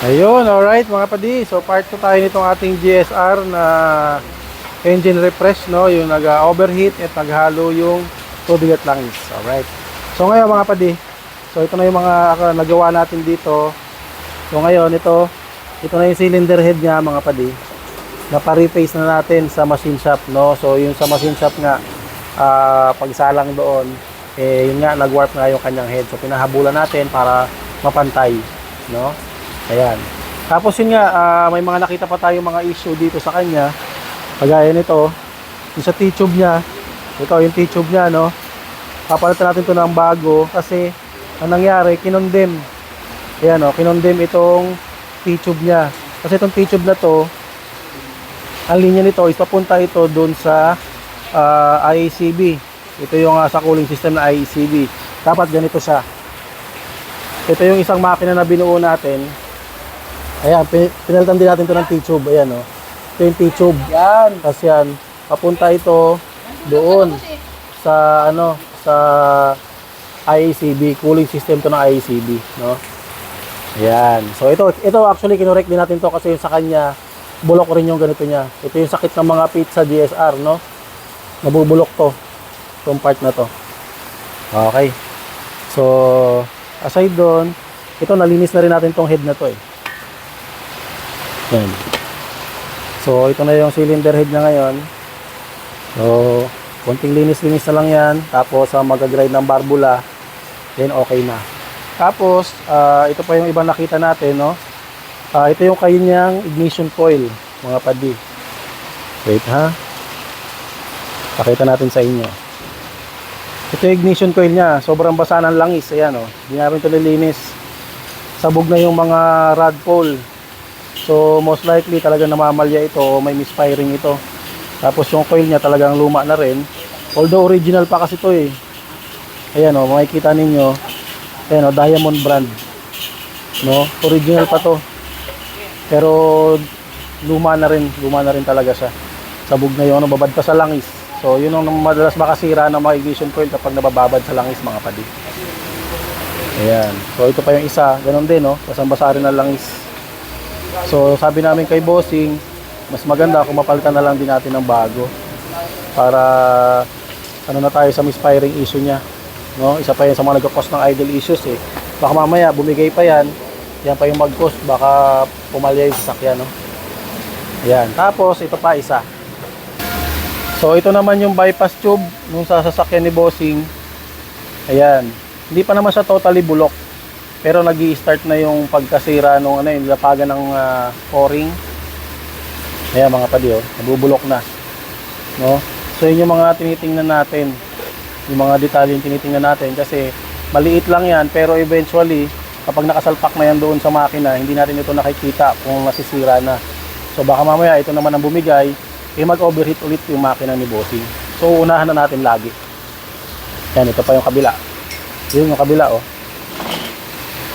Ayun, alright mga padi. So part 2 tayo nitong ating GSR na engine refresh, no? Yung nag-overheat at naghalo yung tubig at langis. Alright. So ngayon mga padi, so ito na yung mga nagawa natin dito. So ngayon ito na yung cylinder head niya mga padi. Napa-replace na natin sa machine shop, no? So yung sa machine shop nga, pagsalang doon, yun nga, nag-warp na yung kanyang head. So pinahabulan natin para mapantay, no? Ayan. Tapos yun nga, may mga nakita pa tayo mga issue dito sa kanya. Kagaya nito, yung sa T-tube niya. Ito yung T-tube niya, no? Papalitan natin ito ng bago kasi ang nangyari, kinondem. Ayan, no? Kinondem itong T-tube niya. Kasi itong T-tube na to, ang linya nito is papunta ito doon sa IACB. Ito yung sa cooling system na IACB. Dapat ganito siya. Ito yung isang makina na binuo natin. Ayan, pinalitan din natin ito ng T-tube. Ayan, o. Ito yung T-tube. Yan. Tapos yan, papunta ito doon sa, sa IACB. Cooling system to ng IACB, no? Ayan. So, ito actually, kinorek din natin to kasi sa kanya, bulok rin yung ganito niya. Ito yung sakit ng mga pizza GSR, no? Nabubulok to. Itong part na to. Okay. So, aside doon, ito, nalinis na rin natin tong head na to, eh. Yan. So, ito na yung cylinder head niya ngayon. So, konting linis-linis na lang yan. Tapos, mag-grind ng barbula. Then, okay na. Tapos, ito pa yung ibang nakita natin, no? Ito yung kanyang ignition coil, mga padi. Wait, ha? Pakita natin sa inyo. Ito yung ignition coil niya. Sobrang basa ng langis. Ayan, oh. Hindi namin ito nilinis. Sabog na yung mga rod pole. So most likely talaga namamalya ito o may misfiring ito. Tapos yung coil niya talagang luma na rin. Although original pa kasi ito, eh. Ayan, o, makikita ninyo. Ayan, o, Diamond brand, no? Original pa to. Pero luma na rin talaga siya. Sabog na yun, babad pa sa langis. So yun ang madalas makasira ng mga ignition coil kapag nabababad sa langis, mga padi. Ayan. So ito pa yung isa, ganun din, no? Basang-basa rin ng langis. So sabi namin kay bossing, mas maganda kung mapalitan na lang din natin ng bago para na tayo sa misfiring issue niya, no? Isa pa yan sa mga nagka-cause ng idle issues, eh. Baka mamaya bumigay pa yan pa yung mag-cause, baka pumalya yung sasakyan, no? Ayan. Tapos ito pa isa. So ito naman yung bypass tube nung sa sasakyan ni bossing. Ayan. Hindi pa naman siya totally bulok. Pero nag-i-start na yung pagkasira nung yung lapagan ng o-ring. Ayan mga padi, oh, nabubulok na, no? So yun yung mga tinitingnan natin. Yung mga detalye yung tinitingnan natin kasi maliit lang yan, pero eventually kapag nakasalpak na yan doon sa makina, hindi natin ito nakikita kung nasisira na. So baka mamaya ito naman ang bumigay, mag-overheat ulit yung makina ni bossing. So unahan na natin lagi. Yan, ito pa yung kabila. Yun yung kabila, oh.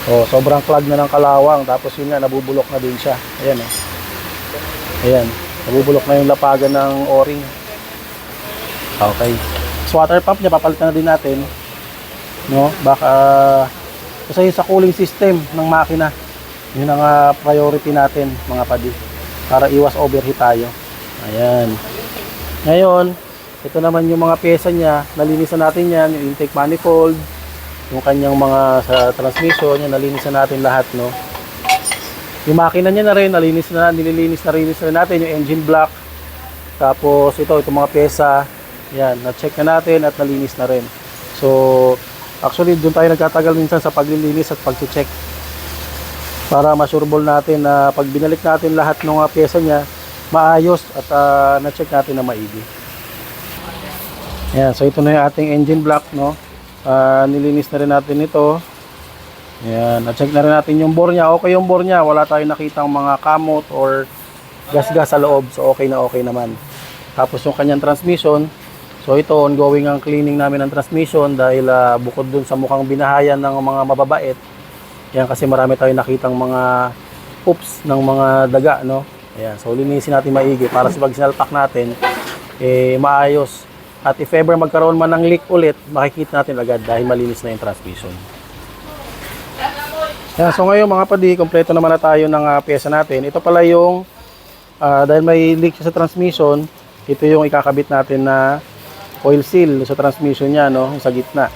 Oh, sobrang clog na ng kalawang. Tapos yun nga, nabubulok na din siya. Ayan, oh. Ayan, nabubulok na yung lapagan ng o-ring. Okay. So water pump niya, papalitan na din natin, no? Baka kasi sa cooling system ng makina, yun ang priority natin, mga padi, para iwas overheat tayo. Ayan. Ngayon, ito naman yung mga pyesa niya. Nalinis na natin yan, yung intake manifold, yung kanyang mga sa transmission, yan, nalinis na natin lahat, no? Yung makina niya na rin, nililinis na natin yung engine block. Tapos itong mga pyesa, yan, na-check na natin at nalinis na rin. So, actually, doon tayo nagtatagal minsan sa paglilinis at pag-check para masureball natin na pag binalik natin lahat ng mga pyesa niya, maayos at na-check natin na maigi. Yan, so ito na yung ating engine block, no? Nilinis na rin natin ito. Ayan, na-check na rin natin yung bore niya. Okay yung bore niya, wala tayong nakitang mga kamot or gas-gas sa loob. So okay naman. Tapos yung kanyang transmission, so ito ongoing ang cleaning namin ng transmission dahil bukod dun sa mukhang binahayan ng mga mababait. Yan, kasi marami tayong nakitang mga oops ng mga daga, no? Ayan, so linisin natin maigi para sa pag sinalpak natin, maayos. At if ever magkaroon man ng leak ulit, makikita natin agad dahil malinis na yung transmission. Yan, so ngayon mga padi, kompleto naman na tayo ng pyesa natin. Ito pala yung, dahil may leak siya sa transmission, ito yung ikakabit natin na oil seal sa transmission niya, no, sa gitna.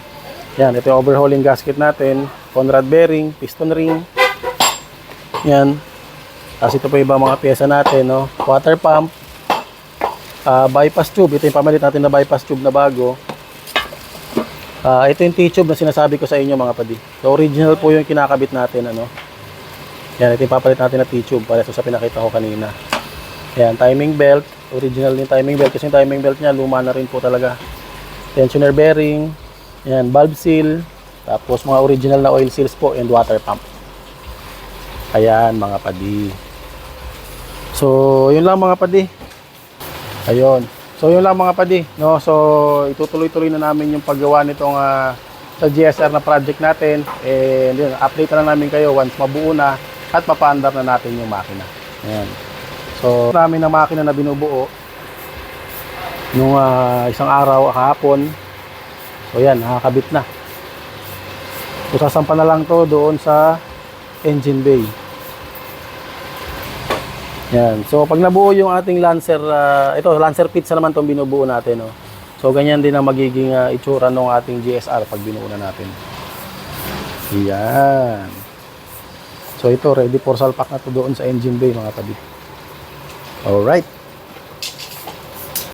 Yan, ito yung overhauling gasket natin, Conrad bearing, piston ring. Yan. Tapos ito pa yung ibang mga pyesa natin, no, water pump, bypass tube. Ito yung pamalit natin na bypass tube na bago. Ito yung T-tube na sinasabi ko sa inyo mga padi. So original po yung kinakabit natin, ano. Yan, ito yung papalit natin na T-tube para sa pinakita ko kanina. Yan, timing belt, original yung timing belt kasi yung timing belt niya luma na rin po talaga. Tensioner bearing, yan, valve seal, tapos mga original na oil seals po and water pump. Ayan mga padi. So yun lang mga padi. Ayun. So yun lang mga padi, no. So itutuloy-tuloy na namin yung paggawa nitong sa GSR na project natin. And yun, update na lang namin kayo once mabuo na at mapaandar na natin yung makina. Ayan. So namin na makina na binubuo nung isang araw kahapon. So yan, nakakabit na. So sasampa na lang to doon sa engine bay. Yan. So pag nabuo yung ating Lancer, ito Lancer pizza naman tong binubuo natin, no. So ganyan din ang magiging itsura ng ating GSR pag binuo na natin. Yan. So ito ready for salpak na to doon sa engine bay mga padi. All right.